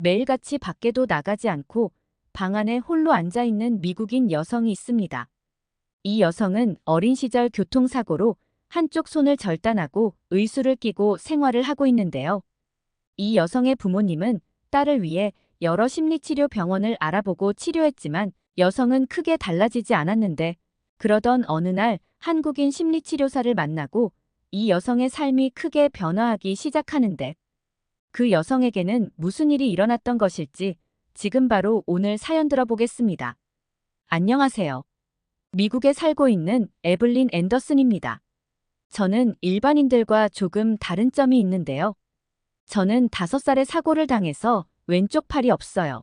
매일같이 밖에도 나가지 않고 방 안에 홀로 앉아 있는 미국인 여성이 있습니다. 이 여성은 어린 시절 교통사고로 한쪽 손을 절단하고 의수를 끼고 생활을 하고 있는데요. 이 여성의 부모님은 딸을 위해 여러 심리치료 병원을 알아보고 치료했지만 여성은 크게 달라지지 않았는데, 그러던 어느 날 한국인 심리치료사를 만나고 이 여성의 삶이 크게 변화하기 시작하는데, 그 여성에게는 무슨 일이 일어났던 것일지 지금 바로 오늘 사연 들어보겠습니다. 안녕하세요. 미국에 살고 있는 에블린 앤더슨입니다. 저는 일반인들과 조금 다른 점이 있는데요. 저는 5살에 사고를 당해서 왼쪽 팔이 없어요.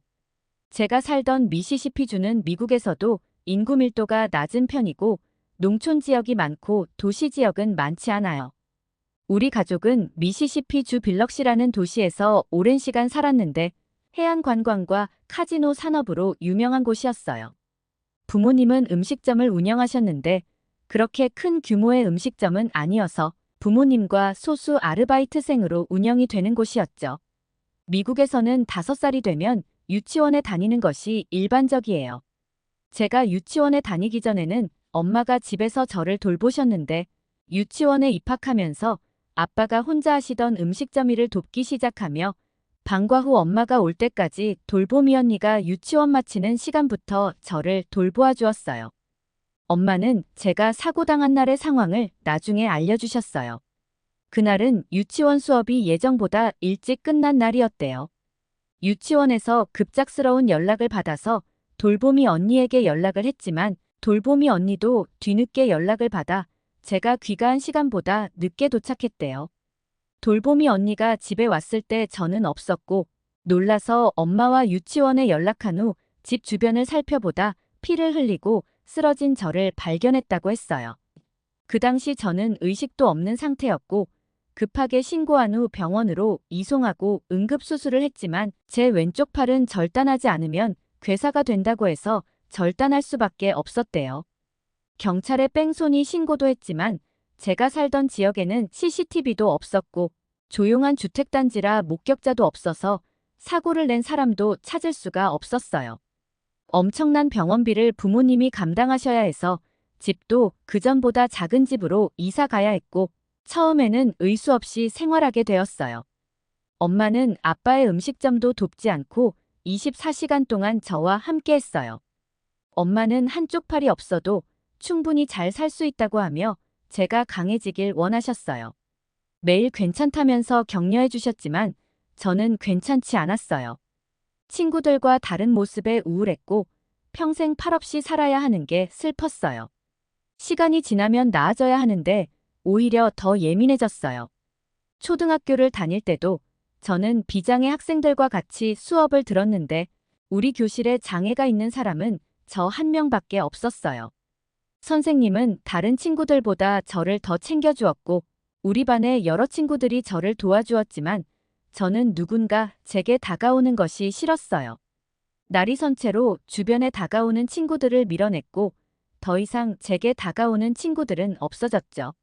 제가 살던 미시시피주는 미국에서도 인구 밀도가 낮은 편이고 농촌 지역이 많고 도시 지역은 많지 않아요. 우리 가족은 미시시피주 빌럭시라는 도시에서 오랜 시간 살았는데 해안 관광과 카지노 산업으로 유명한 곳이었어요. 부모님은 음식점을 운영하셨는데 그렇게 큰 규모의 음식점은 아니어서 부모님과 소수 아르바이트생으로 운영이 되는 곳이었죠. 미국에서는 5살이 되면 유치원에 다니는 것이 일반적이에요. 제가 유치원에 다니기 전에는 엄마가 집에서 저를 돌보셨는데 유치원에 입학하면서 아빠가 혼자 하시던 음식점 일을 돕기 시작하며 방과 후 엄마가 올 때까지 돌보미 언니가 유치원 마치는 시간부터 저를 돌보아 주었어요. 엄마는 제가 사고당한 날의 상황을 나중에 알려주셨어요. 그날은 유치원 수업이 예정보다 일찍 끝난 날이었대요. 유치원에서 급작스러운 연락을 받아서 돌보미 언니에게 연락을 했지만 돌보미 언니도 뒤늦게 연락을 받아 제가 귀가한 시간보다 늦게 도착했대요. 돌보미 언니가 집에 왔을 때 저는 없었고 놀라서 엄마와 유치원에 연락한 후 집 주변을 살펴보다 피를 흘리고 쓰러진 저를 발견했다고 했어요. 그 당시 저는 의식도 없는 상태였고 급하게 신고한 후 병원으로 이송하고 응급수술을 했지만 제 왼쪽 팔은 절단하지 않으면 괴사가 된다고 해서 절단할 수밖에 없었대요. 경찰에 뺑소니 신고도 했지만 제가 살던 지역에는 CCTV도 없었고 조용한 주택단지라 목격자도 없어서 사고를 낸 사람도 찾을 수가 없었어요. 엄청난 병원비를 부모님이 감당하셔야 해서 집도 그전보다 작은 집으로 이사 가야 했고 처음에는 의수 없이 생활하게 되었어요. 엄마는 아빠의 음식점도 돕지 않고 24시간 동안 저와 함께 했어요. 엄마는 한쪽 팔이 없어도 충분히 잘 살 수 있다고 하며 제가 강해지길 원하셨어요. 매일 괜찮다면서 격려해 주셨지만 저는 괜찮지 않았어요. 친구들과 다른 모습에 우울했고 평생 팔 없이 살아야 하는 게 슬펐어요. 시간이 지나면 나아져야 하는데 오히려 더 예민해졌어요. 초등학교를 다닐 때도 저는 비장애 학생들과 같이 수업을 들었는데 우리 교실에 장애가 있는 사람은 저 한 명밖에 없었어요. 선생님은 다른 친구들보다 저를 더 챙겨주었고 우리 반의 여러 친구들이 저를 도와주었지만 저는 누군가 제게 다가오는 것이 싫었어요. 날이 선 채로 주변에 다가오는 친구들을 밀어냈고 더 이상 제게 다가오는 친구들은 없어졌죠.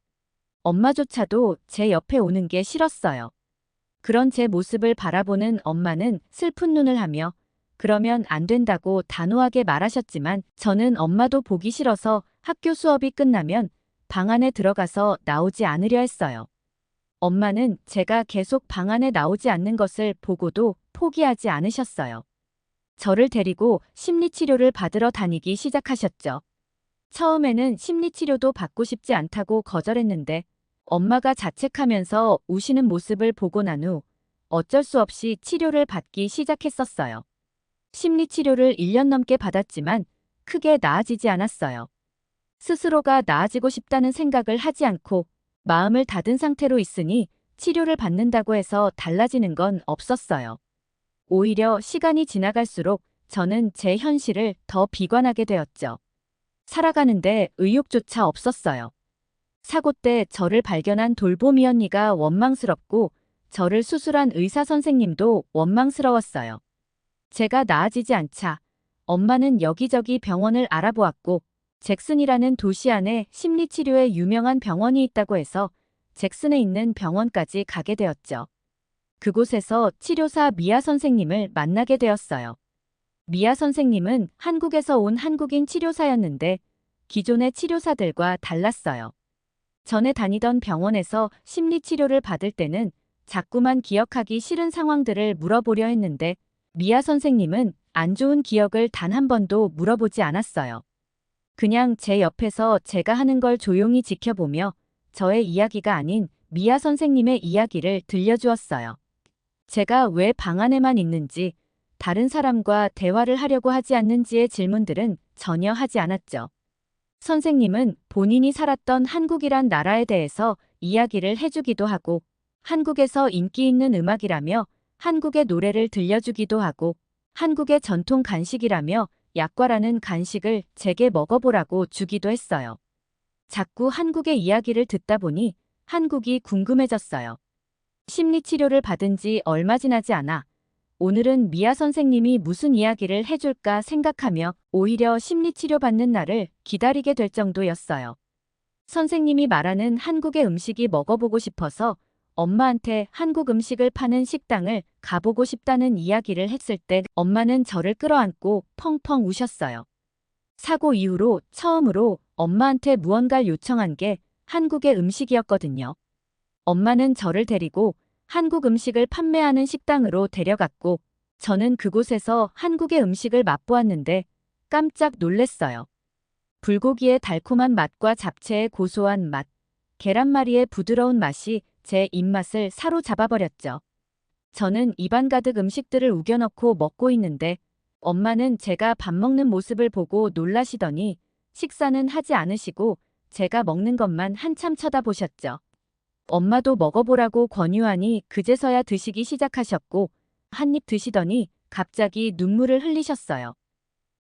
엄마조차도 제 옆에 오는 게 싫었어요. 그런 제 모습을 바라보는 엄마는 슬픈 눈을 하며 그러면 안 된다고 단호하게 말하셨지만 저는 엄마도 보기 싫어서 학교 수업이 끝나면 방 안에 들어가서 나오지 않으려 했어요. 엄마는 제가 계속 방 안에 나오지 않는 것을 보고도 포기하지 않으셨어요. 저를 데리고 심리치료를 받으러 다니기 시작하셨죠. 처음에는 심리치료도 받고 싶지 않다고 거절했는데 엄마가 자책하면서 우시는 모습을 보고 난 후 어쩔 수 없이 치료를 받기 시작했었어요. 심리치료를 1년 넘게 받았지만 크게 나아지지 않았어요. 스스로가 나아지고 싶다는 생각을 하지 않고 마음을 닫은 상태로 있으니 치료를 받는다고 해서 달라지는 건 없었어요. 오히려 시간이 지나갈수록 저는 제 현실을 더 비관하게 되었죠. 살아가는데 의욕조차 없었어요. 사고 때 저를 발견한 돌보미 언니가 원망스럽고 저를 수술한 의사 선생님도 원망스러웠어요. 제가 나아지지 않자 엄마는 여기저기 병원을 알아보았고 잭슨이라는 도시 안에 심리치료에 유명한 병원이 있다고 해서 잭슨에 있는 병원까지 가게 되었죠. 그곳에서 치료사 미아 선생님을 만나게 되었어요. 미아 선생님은 한국에서 온 한국인 치료사였는데 기존의 치료사들과 달랐어요. 전에 다니던 병원에서 심리치료를 받을 때는 자꾸만 기억하기 싫은 상황들을 물어보려 했는데 미아 선생님은 안 좋은 기억을 단 한 번도 물어보지 않았어요. 그냥 제 옆에서 제가 하는 걸 조용히 지켜보며 저의 이야기가 아닌 미아 선생님의 이야기를 들려주었어요. 제가 왜 방 안에만 있는지, 다른 사람과 대화를 하려고 하지 않는지의 질문들은 전혀 하지 않았죠. 선생님은 본인이 살았던 한국이란 나라에 대해서 이야기를 해주기도 하고, 한국에서 인기 있는 음악이라며 한국의 노래를 들려주기도 하고, 한국의 전통 간식이라며 약과라는 간식을 제게 먹어보라고 주기도 했어요. 자꾸 한국의 이야기를 듣다 보니 한국이 궁금해졌어요. 심리치료를 받은 지 얼마 지나지 않아 오늘은 미아 선생님이 무슨 이야기를 해줄까 생각하며 오히려 심리치료 받는 날을 기다리게 될 정도였어요. 선생님이 말하는 한국의 음식이 먹어보고 싶어서 엄마한테 한국 음식을 파는 식당을 가보고 싶다는 이야기를 했을 때 엄마는 저를 끌어안고 펑펑 우셨어요. 사고 이후로 처음으로 엄마한테 무언가를 요청한 게 한국의 음식이었거든요. 엄마는 저를 데리고 한국 음식을 판매하는 식당으로 데려갔고 저는 그곳에서 한국의 음식을 맛보았는데 깜짝 놀랐어요. 불고기의 달콤한 맛과 잡채의 고소한 맛, 계란말이의 부드러운 맛이 제 입맛을 사로잡아버렸죠. 저는 입안 가득 음식들을 우겨넣고 먹고 있는데 엄마는 제가 밥 먹는 모습을 보고 놀라시더니 식사는 하지 않으시고 제가 먹는 것만 한참 쳐다보셨죠. 엄마도 먹어보라고 권유하니 그제서야 드시기 시작하셨고 한 입 드시더니 갑자기 눈물을 흘리셨어요.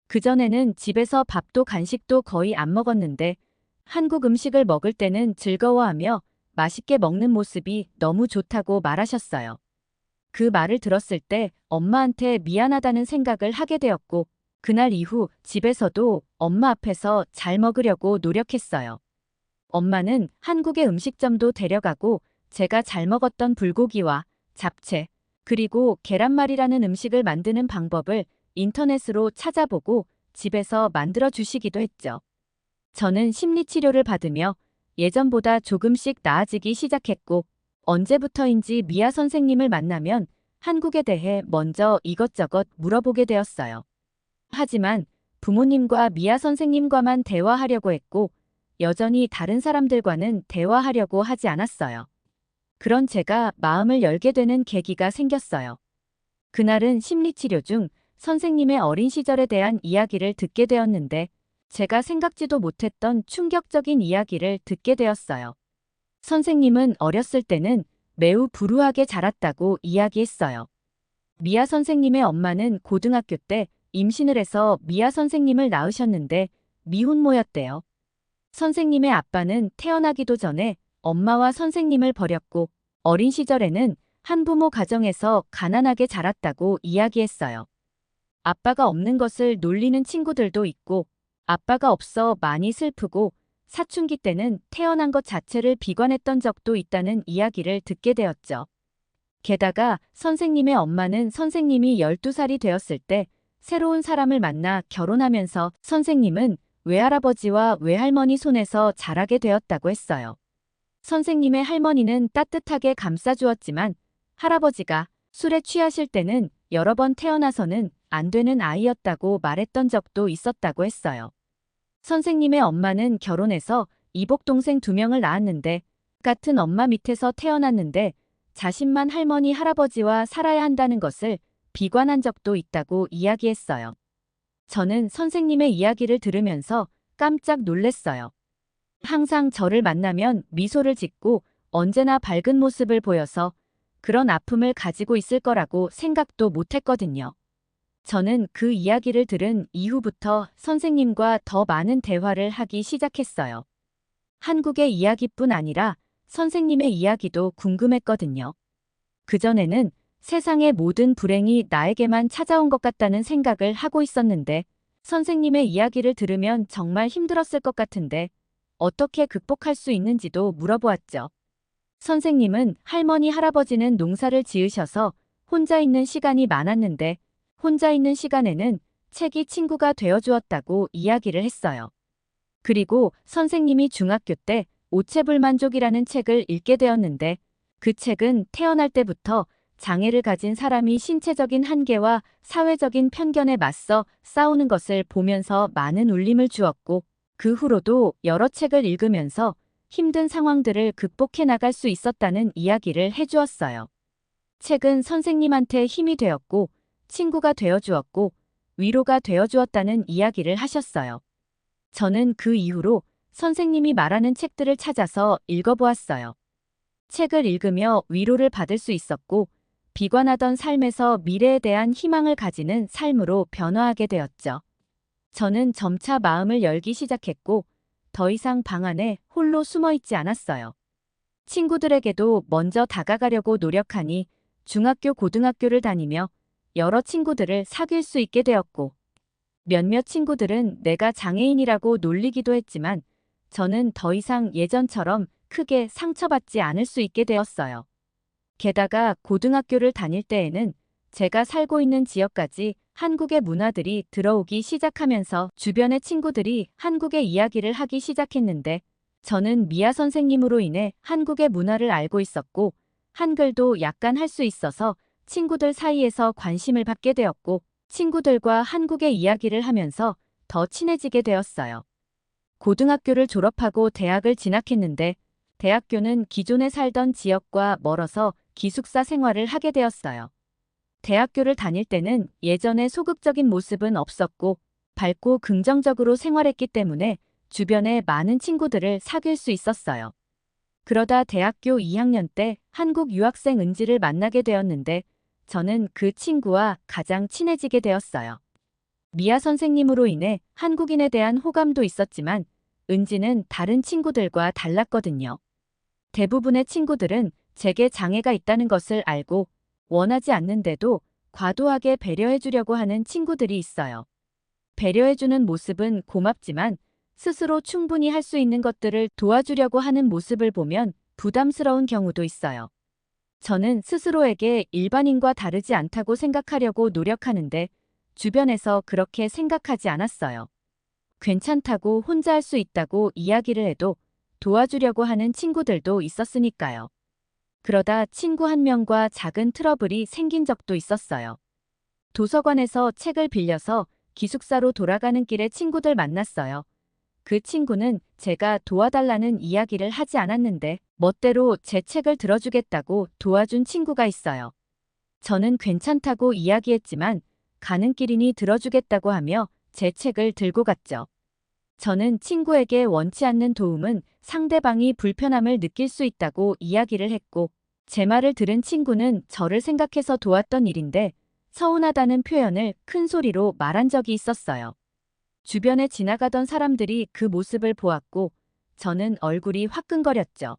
그전에는 집에서 밥도 간식도 거의 안 먹었는데 한국 음식을 먹을 때는 즐거워하며 맛있게 먹는 모습이 너무 좋다고 말하셨어요. 그 말을 들었을 때 엄마한테 미안하다는 생각을 하게 되었고 그날 이후 집에서도 엄마 앞에서 잘 먹으려고 노력했어요. 엄마는 한국의 음식점도 데려가고 제가 잘 먹었던 불고기와 잡채, 그리고 계란말이라는 음식을 만드는 방법을 인터넷으로 찾아보고 집에서 만들어 주시기도 했죠. 저는 심리치료를 받으며 예전보다 조금씩 나아지기 시작했고 언제부터인지 미아 선생님을 만나면 한국에 대해 먼저 이것저것 물어보게 되었어요. 하지만 부모님과 미아 선생님과만 대화하려고 했고 여전히 다른 사람들과는 대화하려고 하지 않았어요. 그런 제가 마음을 열게 되는 계기가 생겼어요. 그날은 심리치료 중 선생님의 어린 시절에 대한 이야기를 듣게 되었는데 제가 생각지도 못했던 충격적인 이야기를 듣게 되었어요. 선생님은 어렸을 때는 매우 불우하게 자랐다고 이야기했어요. 미아 선생님의 엄마는 고등학교 때 임신을 해서 미아 선생님을 낳으셨는데 미혼모였대요. 선생님의 아빠는 태어나기도 전에 엄마와 선생님을 버렸고 어린 시절에는 한부모 가정에서 가난하게 자랐다고 이야기했어요. 아빠가 없는 것을 놀리는 친구들도 있고 아빠가 없어 많이 슬프고 사춘기 때는 태어난 것 자체를 비관했던 적도 있다는 이야기를 듣게 되었죠. 게다가 선생님의 엄마는 선생님이 12살이 되었을 때 새로운 사람을 만나 결혼하면서 선생님은 외할아버지와 외할머니 손에서 자라게 되었다고 했어요. 선생님의 할머니는 따뜻하게 감싸주었지만 할아버지가 술에 취하실 때는 여러 번 태어나서는 안 되는 아이였다고 말했던 적도 있었다고 했어요. 선생님의 엄마는 결혼해서 이복 동생 2명을 낳았는데 같은 엄마 밑에서 태어났는데 자신만 할머니 할아버지와 살아야 한다는 것을 비관한 적도 있다고 이야기했어요. 저는 선생님의 이야기를 들으면서 깜짝 놀랐어요. 항상 저를 만나면 미소를 짓고 언제나 밝은 모습을 보여서 그런 아픔을 가지고 있을 거라고 생각도 못했거든요. 저는 그 이야기를 들은 이후부터 선생님과 더 많은 대화를 하기 시작했어요. 한국의 이야기뿐 아니라 선생님의 이야기도 궁금했거든요. 그전에는 세상의 모든 불행이 나에게만 찾아온 것 같다는 생각을 하고 있었는데 선생님의 이야기를 들으면 정말 힘들었을 것 같은데 어떻게 극복할 수 있는지도 물어보았죠. 선생님은 할머니 할아버지는 농사를 지으셔서 혼자 있는 시간이 많았는데 혼자 있는 시간에는 책이 친구가 되어주었다고 이야기를 했어요. 그리고 선생님이 중학교 때 오체불만족이라는 책을 읽게 되었는데 그 책은 태어날 때부터 장애를 가진 사람이 신체적인 한계와 사회적인 편견에 맞서 싸우는 것을 보면서 많은 울림을 주었고 그 후로도 여러 책을 읽으면서 힘든 상황들을 극복해 나갈 수 있었다는 이야기를 해주었어요. 책은 선생님한테 힘이 되었고 친구가 되어주었고 위로가 되어주었다는 이야기를 하셨어요. 저는 그 이후로 선생님이 말하는 책들을 찾아서 읽어보았어요. 책을 읽으며 위로를 받을 수 있었고 비관하던 삶에서 미래에 대한 희망을 가지는 삶으로 변화하게 되었죠. 저는 점차 마음을 열기 시작했고 더 이상 방 안에 홀로 숨어 있지 않았어요. 친구들에게도 먼저 다가가려고 노력하니 중학교, 고등학교를 다니며 여러 친구들을 사귈 수 있게 되었고 몇몇 친구들은 내가 장애인이라고 놀리기도 했지만 저는 더 이상 예전처럼 크게 상처받지 않을 수 있게 되었어요. 게다가 고등학교를 다닐 때에는 제가 살고 있는 지역까지 한국의 문화들이 들어오기 시작하면서 주변의 친구들이 한국의 이야기를 하기 시작했는데 저는 미아 선생님으로 인해 한국의 문화를 알고 있었고 한글도 약간 할 수 있어서 친구들 사이에서 관심을 받게 되었고 친구들과 한국의 이야기를 하면서 더 친해지게 되었어요. 고등학교를 졸업하고 대학을 진학했는데 대학교는 기존에 살던 지역과 멀어서 기숙사 생활을 하게 되었어요. 대학교를 다닐 때는 예전의 소극적인 모습은 없었고 밝고 긍정적으로 생활했기 때문에 주변에 많은 친구들을 사귈 수 있었어요. 그러다 대학교 2학년 때 한국 유학생 은지를 만나게 되었는데 저는 그 친구와 가장 친해지게 되었어요. 미아 선생님으로 인해 한국인에 대한 호감도 있었지만 은지는 다른 친구들과 달랐거든요. 대부분의 친구들은 제게 장애가 있다는 것을 알고 원하지 않는데도 과도하게 배려해주려고 하는 친구들이 있어요. 배려해주는 모습은 고맙지만 스스로 충분히 할 수 있는 것들을 도와주려고 하는 모습을 보면 부담스러운 경우도 있어요. 저는 스스로에게 일반인과 다르지 않다고 생각하려고 노력하는데 주변에서 그렇게 생각하지 않았어요. 괜찮다고 혼자 할 수 있다고 이야기를 해도 도와주려고 하는 친구들도 있었으니까요. 그러다 친구 한 명과 작은 트러블이 생긴 적도 있었어요. 도서관에서 책을 빌려서 기숙사로 돌아가는 길에 친구들 만났어요. 그 친구는 제가 도와달라는 이야기를 하지 않았는데 멋대로 제 책을 들어주겠다고 도와준 친구가 있어요. 저는 괜찮다고 이야기했지만 가는 길이니 들어주겠다고 하며 제 책을 들고 갔죠. 저는 친구에게 원치 않는 도움은 상대방이 불편함을 느낄 수 있다고 이야기를 했고 제 말을 들은 친구는 저를 생각해서 도왔던 일인데 서운하다는 표현을 큰 소리로 말한 적이 있었어요. 주변에 지나가던 사람들이 그 모습을 보았고 저는 얼굴이 화끈거렸죠.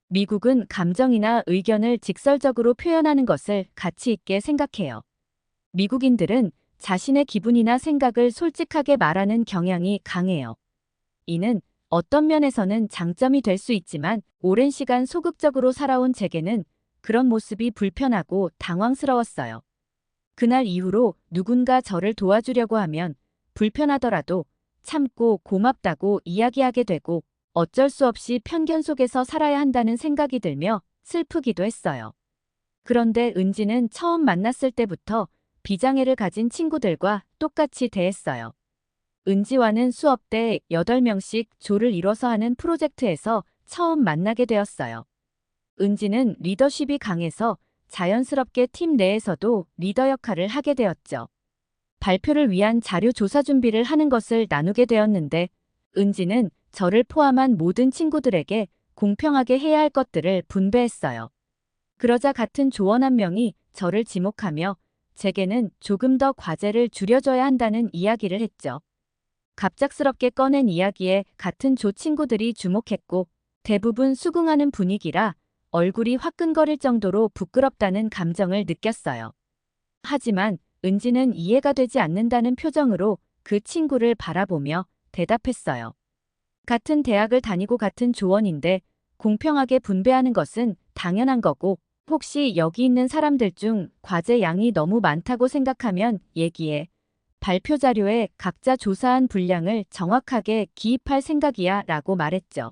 미국은 감정이나 의견을 직설적으로 표현하는 것을 가치 있게 생각해요. 미국인들은 자신의 기분이나 생각을 솔직하게 말하는 경향이 강해요. 이는 어떤 면에서는 장점이 될 수 있지만 오랜 시간 소극적으로 살아온 제게는 그런 모습이 불편하고 당황스러웠어요. 그날 이후로 누군가 저를 도와주려고 하면 불편하더라도 참고 고맙다고 이야기하게 되고 어쩔 수 없이 편견 속에서 살아야 한다는 생각이 들며 슬프기도 했어요. 그런데 은지는 처음 만났을 때부터 비장애를 가진 친구들과 똑같이 대했어요. 은지와는 수업 때 8명씩 조를 이뤄서 하는 프로젝트에서 처음 만나게 되었어요. 은지는 리더십이 강해서 자연스럽게 팀 내에서도 리더 역할을 하게 되었죠. 발표를 위한 자료 조사 준비를 하는 것을 나누게 되었는데 은지는 저를 포함한 모든 친구들에게 공평하게 해야 할 것들을 분배했어요. 그러자 같은 조원 한 명이 저를 지목하며 제게는 조금 더 과제를 줄여줘야 한다는 이야기를 했죠. 갑작스럽게 꺼낸 이야기에 같은 조 친구들이 주목했고 대부분 수긍하는 분위기라 얼굴이 화끈거릴 정도로 부끄럽다는 감정을 느꼈어요. 하지만 은지는 이해가 되지 않는다는 표정으로 그 친구를 바라보며 대답했어요. 같은 대학을 다니고 같은 조원인데 공평하게 분배하는 것은 당연한 거고, 혹시 여기 있는 사람들 중 과제 양이 너무 많다고 생각하면 얘기해. 발표 자료에 각자 조사한 분량을 정확하게 기입할 생각이야 라고 말했죠.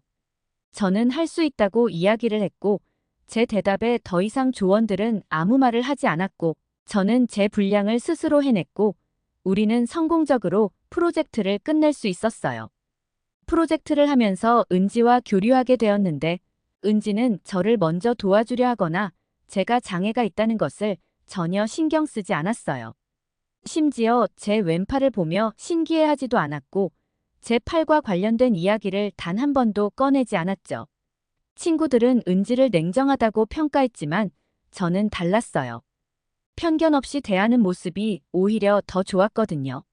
저는 할 수 있다고 이야기를 했고, 제 대답에 더 이상 조원들은 아무 말을 하지 않았고, 저는 제 분량을 스스로 해냈고, 우리는 성공적으로 프로젝트를 끝낼 수 있었어요. 프로젝트를 하면서 은지와 교류하게 되었는데, 은지는 저를 먼저 도와주려 하거나 제가 장애가 있다는 것을 전혀 신경 쓰지 않았어요. 심지어 제 왼팔을 보며 신기해하지도 않았고, 제 팔과 관련된 이야기를 단 한 번도 꺼내지 않았죠. 친구들은 은지를 냉정하다고 평가했지만 저는 달랐어요. 편견 없이 대하는 모습이 오히려 더 좋았거든요.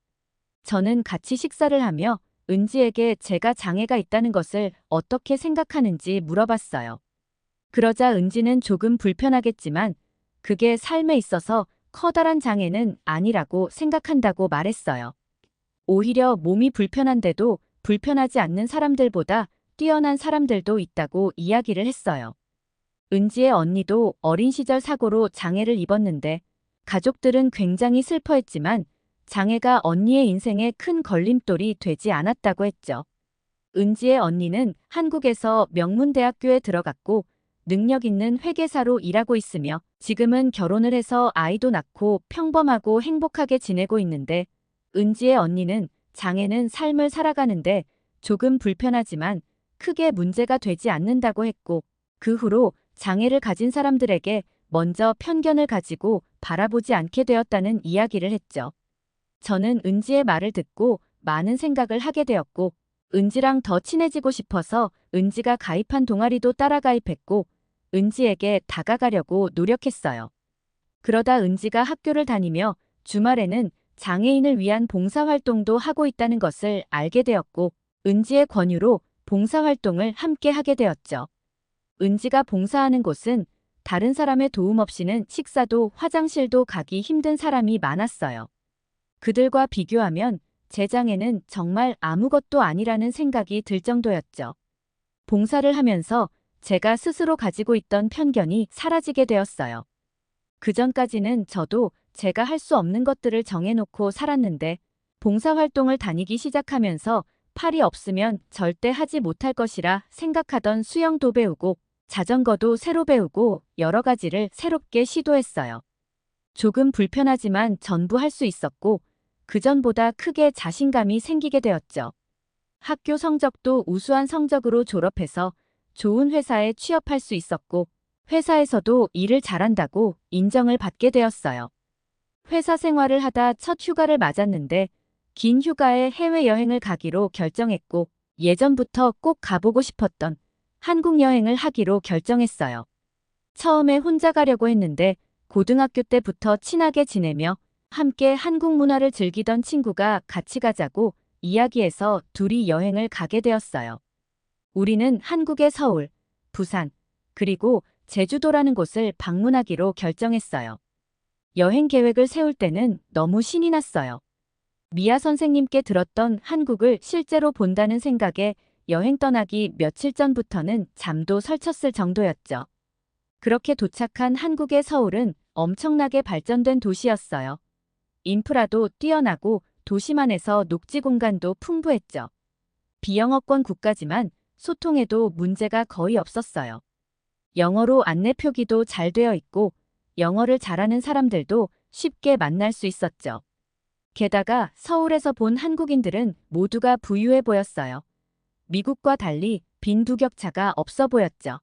저는 같이 식사를 하며 은지에게 제가 장애가 있다는 것을 어떻게 생각하는지 물어봤어요. 그러자 은지는 조금 불편하겠지만 그게 삶에 있어서 커다란 장애는 아니라고 생각한다고 말했어요. 오히려 몸이 불편한데도 불편하지 않는 사람들보다 뛰어난 사람들도 있다고 이야기를 했어요. 은지의 언니도 어린 시절 사고로 장애를 입었는데 가족들은 굉장히 슬퍼했지만 장애가 언니의 인생에 큰 걸림돌이 되지 않았다고 했죠. 은지의 언니는 한국에서 명문대학교에 들어갔고 능력 있는 회계사로 일하고 있으며 지금은 결혼을 해서 아이도 낳고 평범하고 행복하게 지내고 있는데 은지의 언니는 장애는 삶을 살아가는데 조금 불편하지만 크게 문제가 되지 않는다고 했고 그 후로 장애를 가진 사람들에게 먼저 편견을 가지고 바라보지 않게 되었다는 이야기를 했죠. 저는 은지의 말을 듣고 많은 생각을 하게 되었고 은지랑 더 친해지고 싶어서 은지가 가입한 동아리도 따라 가입했고 은지에게 다가가려고 노력했어요. 그러다 은지가 학교를 다니며 주말에는 장애인을 위한 봉사활동도 하고 있다는 것을 알게 되었고 은지의 권유로 봉사활동을 함께 하게 되었죠. 은지가 봉사하는 곳은 다른 사람의 도움 없이는 식사도 화장실도 가기 힘든 사람이 많았어요. 그들과 비교하면 제 장애는 정말 아무것도 아니라는 생각이 들 정도였죠. 봉사를 하면서 제가 스스로 가지고 있던 편견이 사라지게 되었어요. 그전까지는 저도 제가 할 수 없는 것들을 정해놓고 살았는데 봉사활동을 다니기 시작하면서 팔이 없으면 절대 하지 못할 것이라 생각하던 수영도 배우고 자전거도 새로 배우고 여러 가지를 새롭게 시도했어요. 조금 불편하지만 전부 할 수 있었고 그전보다 크게 자신감이 생기게 되었죠. 학교 성적도 우수한 성적으로 졸업해서 좋은 회사에 취업할 수 있었고 회사에서도 일을 잘한다고 인정을 받게 되었어요. 회사 생활을 하다 첫 휴가를 맞았는데 긴 휴가에 해외여행을 가기로 결정했고 예전부터 꼭 가보고 싶었던 한국 여행을 하기로 결정했어요. 처음에 혼자 가려고 했는데 고등학교 때부터 친하게 지내며 함께 한국 문화를 즐기던 친구가 같이 가자고 이야기해서 둘이 여행을 가게 되었어요. 우리는 한국의 서울, 부산, 그리고 제주도라는 곳을 방문하기로 결정했어요. 여행 계획을 세울 때는 너무 신이 났어요. 미아 선생님께 들었던 한국을 실제로 본다는 생각에 여행 떠나기 며칠 전부터는 잠도 설쳤을 정도였죠. 그렇게 도착한 한국의 서울은 엄청나게 발전된 도시였어요. 인프라도 뛰어나고 도시만에서 녹지 공간도 풍부했죠. 비영어권 국가지만 소통에도 문제가 거의 없었어요. 영어로 안내 표기도 잘 되어 있고 영어를 잘하는 사람들도 쉽게 만날 수 있었죠. 게다가 서울에서 본 한국인들은 모두가 부유해 보였어요. 미국과 달리 빈부격차가 없어 보였죠.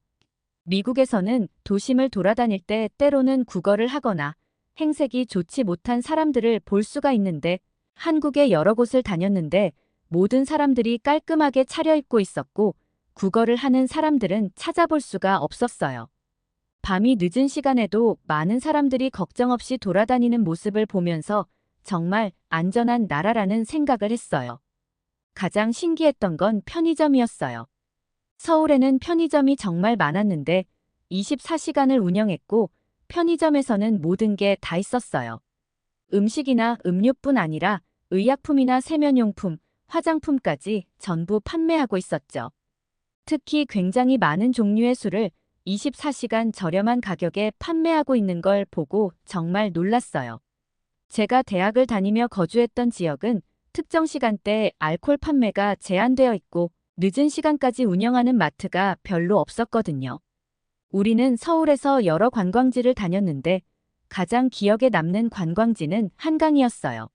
미국에서는 도심을 돌아다닐 때 때로는 국어를 하거나 행색이 좋지 못한 사람들을 볼 수가 있는데 한국의 여러 곳을 다녔는데 모든 사람들이 깔끔하게 차려입고 있었고 국어를 하는 사람들은 찾아볼 수가 없었어요. 밤이 늦은 시간에도 많은 사람들이 걱정 없이 돌아다니는 모습을 보면서 정말 안전한 나라라는 생각을 했어요. 가장 신기했던 건 편의점이었어요. 서울에는 편의점이 정말 많았는데 24시간을 운영했고 편의점에서는 모든 게 다 있었어요. 음식이나 음료뿐 아니라 의약품이나 세면용품, 화장품까지 전부 판매하고 있었죠. 특히 굉장히 많은 종류의 술을 24시간 저렴한 가격에 판매하고 있는 걸 보고 정말 놀랐어요. 제가 대학을 다니며 거주했던 지역은 특정 시간대에 알코올 판매가 제한되어 있고 늦은 시간까지 운영하는 마트가 별로 없었거든요. 우리는 서울에서 여러 관광지를 다녔는데 가장 기억에 남는 관광지는 한강이었어요.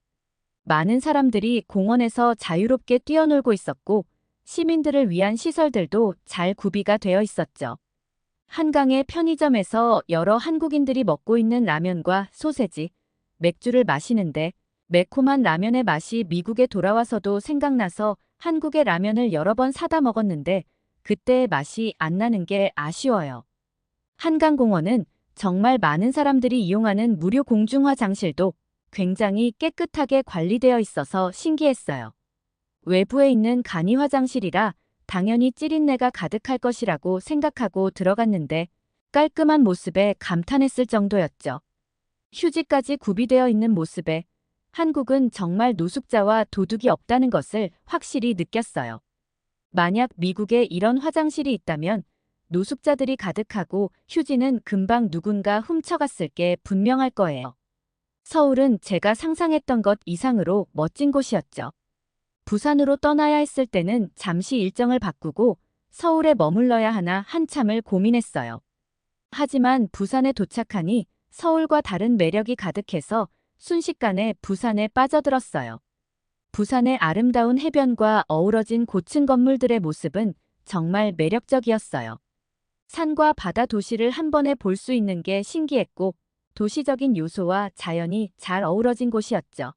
많은 사람들이 공원에서 자유롭게 뛰어놀고 있었고 시민들을 위한 시설들도 잘 구비가 되어 있었죠. 한강의 편의점에서 여러 한국인들이 먹고 있는 라면과 소세지, 맥주를 마시는데 매콤한 라면의 맛이 미국에 돌아와서도 생각나서 한국의 라면을 여러 번 사다 먹었는데 그때의 맛이 안 나는 게 아쉬워요. 한강공원은 정말 많은 사람들이 이용하는 무료 공중 화장실도 굉장히 깨끗하게 관리되어 있어서 신기했어요. 외부에 있는 간이 화장실이라 당연히 찌린내가 가득할 것이라고 생각하고 들어갔는데 깔끔한 모습에 감탄했을 정도였죠. 휴지까지 구비되어 있는 모습에 한국은 정말 노숙자와 도둑이 없다는 것을 확실히 느꼈어요. 만약 미국에 이런 화장실이 있다면 노숙자들이 가득하고 휴지는 금방 누군가 훔쳐갔을 게 분명할 거예요. 서울은 제가 상상했던 것 이상으로 멋진 곳이었죠. 부산으로 떠나야 했을 때는 잠시 일정을 바꾸고 서울에 머물러야 하나 한참을 고민했어요. 하지만 부산에 도착하니 서울과 다른 매력이 가득해서 순식간에 부산에 빠져들었어요. 부산의 아름다운 해변과 어우러진 고층 건물들의 모습은 정말 매력적이었어요. 산과 바다 도시를 한 번에 볼 수 있는 게 신기했고 도시적인 요소와 자연이 잘 어우러진 곳이었죠.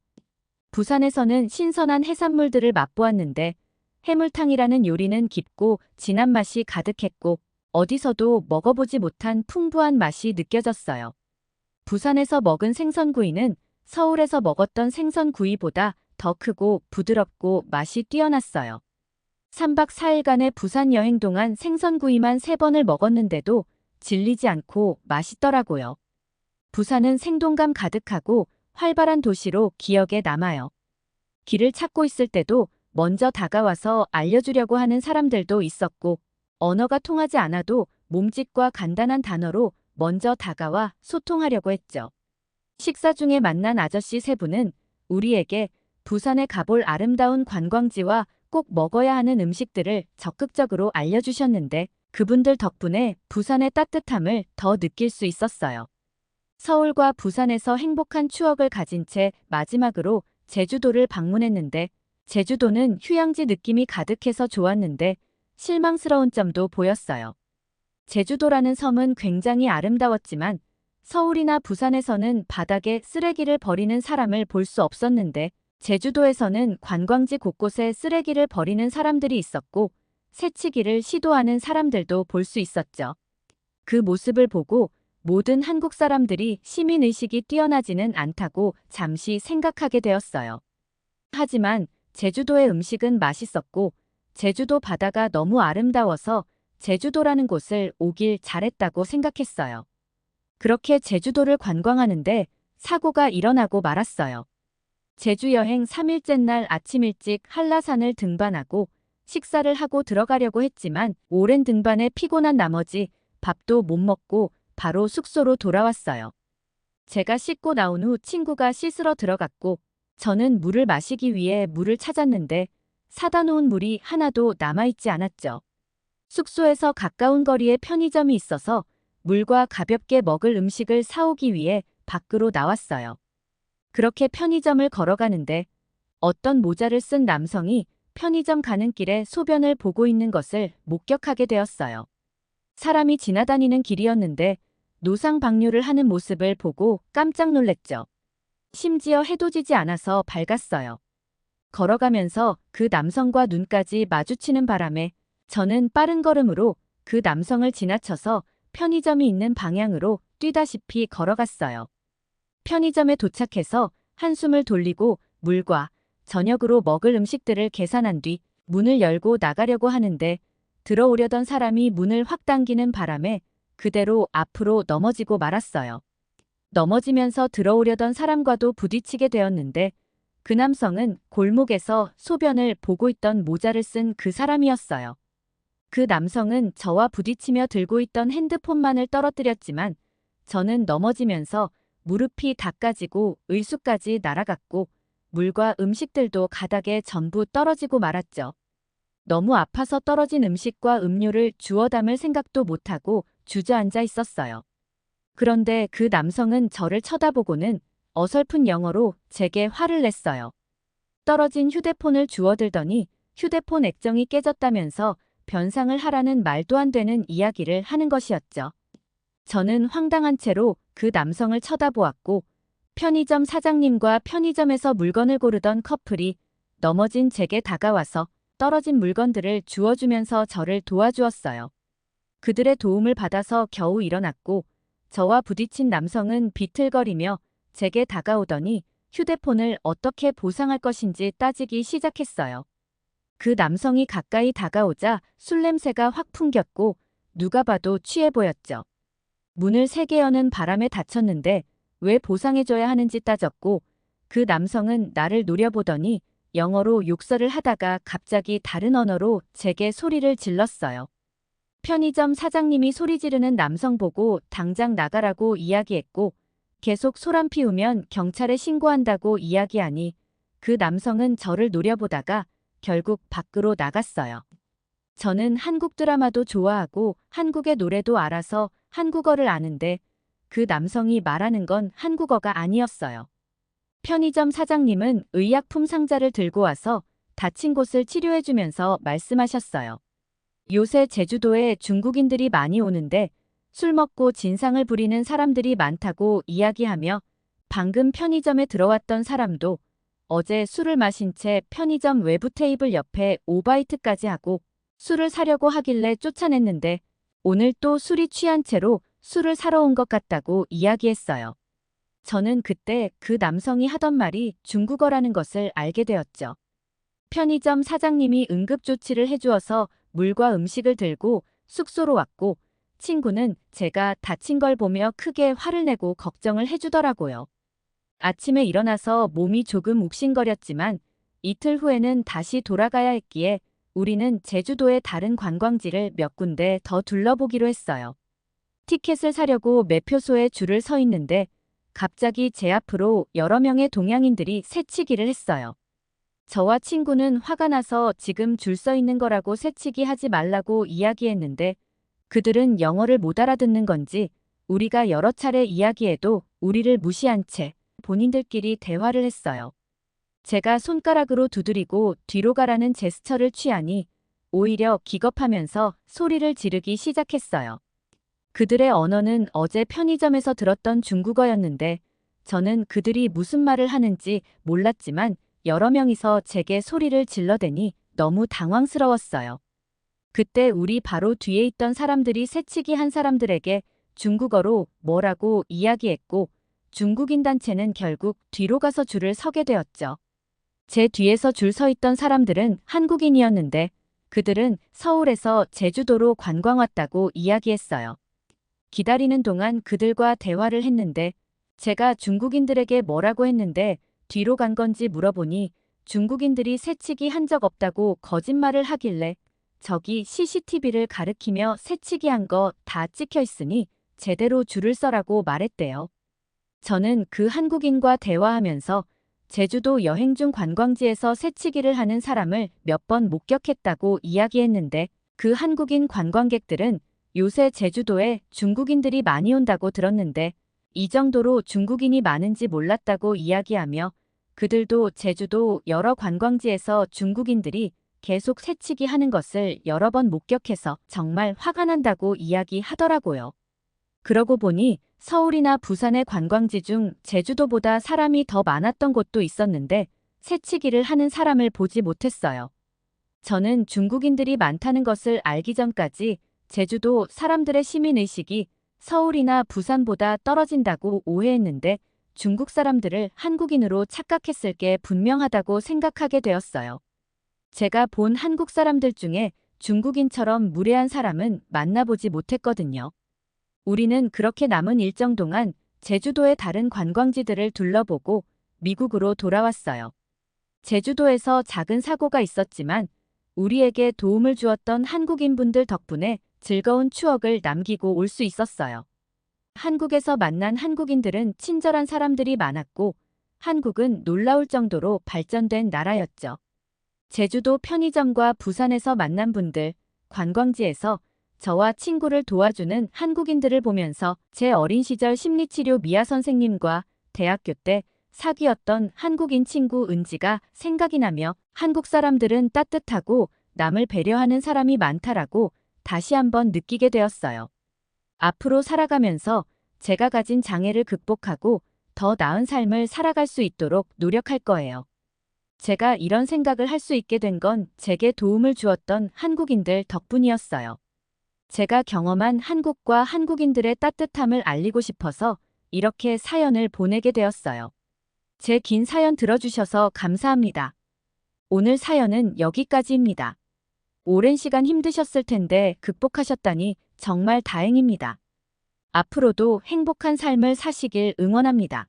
부산에서는 신선한 해산물들을 맛보았는데 해물탕이라는 요리는 깊고 진한 맛이 가득했고 어디서도 먹어보지 못한 풍부한 맛이 느껴졌어요. 부산에서 먹은 생선구이는 서울에서 먹었던 생선구이보다 더 크고 부드럽고 맛이 뛰어났어요. 3박 4일간의 부산 여행 동안 생선구이만 3번을 먹었는데도 질리지 않고 맛있더라고요. 부산은 생동감 가득하고 활발한 도시로 기억에 남아요. 길을 찾고 있을 때도 먼저 다가와서 알려주려고 하는 사람들도 있었고 언어가 통하지 않아도 몸짓과 간단한 단어로 먼저 다가와 소통하려고 했죠. 식사 중에 만난 아저씨 3분은 우리에게 부산에 가볼 아름다운 관광지와 꼭 먹어야 하는 음식들을 적극적으로 알려주셨는데 그분들 덕분에 부산의 따뜻함을 더 느낄 수 있었어요. 서울과 부산에서 행복한 추억을 가진 채 마지막으로 제주도를 방문했는데 제주도는 휴양지 느낌이 가득해서 좋았는데 실망스러운 점도 보였어요. 제주도라는 섬은 굉장히 아름다웠지만 서울이나 부산에서는 바닥에 쓰레기를 버리는 사람을 볼 수 없었는데 제주도에서는 관광지 곳곳에 쓰레기를 버리는 사람들이 있었고 새치기를 시도하는 사람들도 볼 수 있었죠. 그 모습을 보고 모든 한국 사람들이 시민의식이 뛰어나지는 않다고 잠시 생각하게 되었어요. 하지만 제주도의 음식은 맛있었고 제주도 바다가 너무 아름다워서 제주도라는 곳을 오길 잘했다고 생각했어요. 그렇게 제주도를 관광하는데 사고가 일어나고 말았어요. 제주 여행 3일째 날 아침 일찍 한라산을 등반하고 식사를 하고 들어가려고 했지만 오랜 등반에 피곤한 나머지 밥도 못 먹고 바로 숙소로 돌아왔어요. 제가 씻고 나온 후 친구가 씻으러 들어갔고 저는 물을 마시기 위해 물을 찾았는데 사다 놓은 물이 하나도 남아있지 않았죠. 숙소에서 가까운 거리에 편의점이 있어서 물과 가볍게 먹을 음식을 사오기 위해 밖으로 나왔어요. 그렇게 편의점을 걸어가는데 어떤 모자를 쓴 남성이 편의점 가는 길에 소변을 보고 있는 것을 목격하게 되었어요. 사람이 지나다니는 길이었는데 노상방뇨를 하는 모습을 보고 깜짝 놀랐죠. 심지어 해도 지지 않아서 밝았어요. 걸어가면서 그 남성과 눈까지 마주치는 바람에 저는 빠른 걸음으로 그 남성을 지나쳐서 편의점이 있는 방향으로 뛰다시피 걸어갔어요. 편의점에 도착해서 한숨을 돌리고 물과 저녁으로 먹을 음식들을 계산한 뒤 문을 열고 나가려고 하는데 들어오려던 사람이 문을 확 당기는 바람에 그대로 앞으로 넘어지고 말았어요. 넘어지면서 들어오려던 사람과도 부딪히게 되었는데 그 남성은 골목에서 소변을 보고 있던 모자를 쓴 그 사람이었어요. 그 남성은 저와 부딪히며 들고 있던 핸드폰만을 떨어뜨렸지만 저는 넘어지면서 무릎이 닦아지고 의수까지 날아갔고 물과 음식들도 가닥에 전부 떨어지고 말았죠. 너무 아파서 떨어진 음식과 음료를 주워 담을 생각도 못하고 주저앉아 있었어요. 그런데 그 남성은 저를 쳐다보고는 어설픈 영어로 제게 화를 냈어요. 떨어진 휴대폰을 주워들더니 휴대폰 액정이 깨졌다면서 변상을 하라는 말도 안 되는 이야기를 하는 것이었죠. 저는 황당한 채로 그 남성을 쳐다보았고 편의점 사장님과 편의점에서 물건을 고르던 커플이 넘어진 제게 다가와서 떨어진 물건들을 주워주면서 저를 도와주었어요. 그들의 도움을 받아서 겨우 일어났고 저와 부딪힌 남성은 비틀거리며 제게 다가오더니 휴대폰을 어떻게 보상할 것인지 따지기 시작했어요. 그 남성이 가까이 다가오자 술 냄새가 확 풍겼고 누가 봐도 취해 보였죠. 문을 세게 여는 바람에 다쳤는데 왜 보상해줘야 하는지 따졌고 그 남성은 나를 노려보더니 영어로 욕설을 하다가 갑자기 다른 언어로 제게 소리를 질렀어요. 편의점 사장님이 소리 지르는 남성 보고 당장 나가라고 이야기했고 계속 소란 피우면 경찰에 신고한다고 이야기하니 그 남성은 저를 노려보다가 결국 밖으로 나갔어요. 저는 한국 드라마도 좋아하고 한국의 노래도 알아서 한국어를 아는데 그 남성이 말하는 건 한국어가 아니었어요. 편의점 사장님은 의약품 상자를 들고 와서 다친 곳을 치료해주면서 말씀하셨어요. 요새 제주도에 중국인들이 많이 오는데 술 먹고 진상을 부리는 사람들이 많다고 이야기하며 방금 편의점에 들어왔던 사람도 어제 술을 마신 채 편의점 외부 테이블 옆에 오바이트까지 하고 술을 사려고 하길래 쫓아냈는데 오늘 또 술이 취한 채로 술을 사러 온 것 같다고 이야기했어요. 저는 그때 그 남성이 하던 말이 중국어라는 것을 알게 되었죠. 편의점 사장님이 응급조치를 해주어서 물과 음식을 들고 숙소로 왔고 친구는 제가 다친 걸 보며 크게 화를 내고 걱정을 해주더라고요. 아침에 일어나서 몸이 조금 욱신거렸지만 이틀 후에는 다시 돌아가야 했기에 우리는 제주도의 다른 관광지를 몇 군데 더 둘러보기로 했어요. 티켓을 사려고 매표소에 줄을 서 있는데 갑자기 제 앞으로 여러 명의 동양인들이 새치기를 했어요. 저와 친구는 화가 나서 지금 줄 서 있는 거라고 새치기 하지 말라고 이야기했는데 그들은 영어를 못 알아듣는 건지 우리가 여러 차례 이야기해도 우리를 무시한 채 본인들끼리 대화를 했어요. 제가 손가락으로 두드리고 뒤로 가라는 제스처를 취하니 오히려 기겁하면서 소리를 지르기 시작했어요. 그들의 언어는 어제 편의점에서 들었던 중국어였는데 저는 그들이 무슨 말을 하는지 몰랐지만 여러 명이서 제게 소리를 질러대니 너무 당황스러웠어요. 그때 우리 바로 뒤에 있던 사람들이 새치기 한 사람들에게 중국어로 뭐라고 이야기했고 중국인 단체는 결국 뒤로 가서 줄을 서게 되었죠. 제 뒤에서 줄 서 있던 사람들은 한국인이었는데 그들은 서울에서 제주도로 관광 왔다고 이야기했어요. 기다리는 동안 그들과 대화를 했는데 제가 중국인들에게 뭐라고 했는데 뒤로 간 건지 물어보니 중국인들이 새치기 한 적 없다고 거짓말을 하길래 저기 CCTV를 가리키며 새치기 한 거 다 찍혀 있으니 제대로 줄을 서라고 말했대요. 저는 그 한국인과 대화하면서 제주도 여행 중 관광지에서 새치기를 하는 사람을 몇 번 목격했다고 이야기했는데 그 한국인 관광객들은 요새 제주도에 중국인들이 많이 온다고 들었는데 이 정도로 중국인이 많은지 몰랐다고 이야기하며 그들도 제주도 여러 관광지에서 중국인들이 계속 새치기 하는 것을 여러 번 목격해서 정말 화가 난다고 이야기하더라고요. 그러고 보니 서울이나 부산의 관광지 중 제주도보다 사람이 더 많았던 곳도 있었는데 새치기를 하는 사람을 보지 못했어요. 저는 중국인들이 많다는 것을 알기 전까지 제주도 사람들의 시민의식이 서울이나 부산보다 떨어진다고 오해했는데 중국 사람들을 한국인으로 착각했을 게 분명하다고 생각하게 되었어요. 제가 본 한국 사람들 중에 중국인처럼 무례한 사람은 만나보지 못했거든요. 우리는 그렇게 남은 일정 동안 제주도의 다른 관광지들을 둘러보고 미국으로 돌아왔어요. 제주도에서 작은 사고가 있었지만 우리에게 도움을 주었던 한국인분들 덕분에 즐거운 추억을 남기고 올 수 있었어요. 한국에서 만난 한국인들은 친절한 사람들이 많았고 한국은 놀라울 정도로 발전된 나라였죠. 제주도 편의점과 부산에서 만난 분들, 관광지에서 저와 친구를 도와주는 한국인들을 보면서 제 어린 시절 심리치료 미아 선생님과 대학교 때 사귀었던 한국인 친구 은지가 생각이 나며 한국 사람들은 따뜻하고 남을 배려하는 사람이 많다라고 다시 한번 느끼게 되었어요. 앞으로 살아가면서 제가 가진 장애를 극복하고 더 나은 삶을 살아갈 수 있도록 노력할 거예요. 제가 이런 생각을 할 수 있게 된 건 제게 도움을 주었던 한국인들 덕분이었어요. 제가 경험한 한국과 한국인들의 따뜻함을 알리고 싶어서 이렇게 사연을 보내게 되었어요. 제 긴 사연 들어주셔서 감사합니다. 오늘 사연은 여기까지입니다. 오랜 시간 힘드셨을 텐데 극복하셨다니 정말 다행입니다. 앞으로도 행복한 삶을 사시길 응원합니다.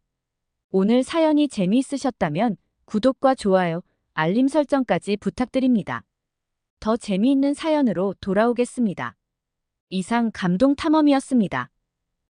오늘 사연이 재미있으셨다면 구독과 좋아요, 알림 설정까지 부탁드립니다. 더 재미있는 사연으로 돌아오겠습니다. 이상 감동 탐험이었습니다.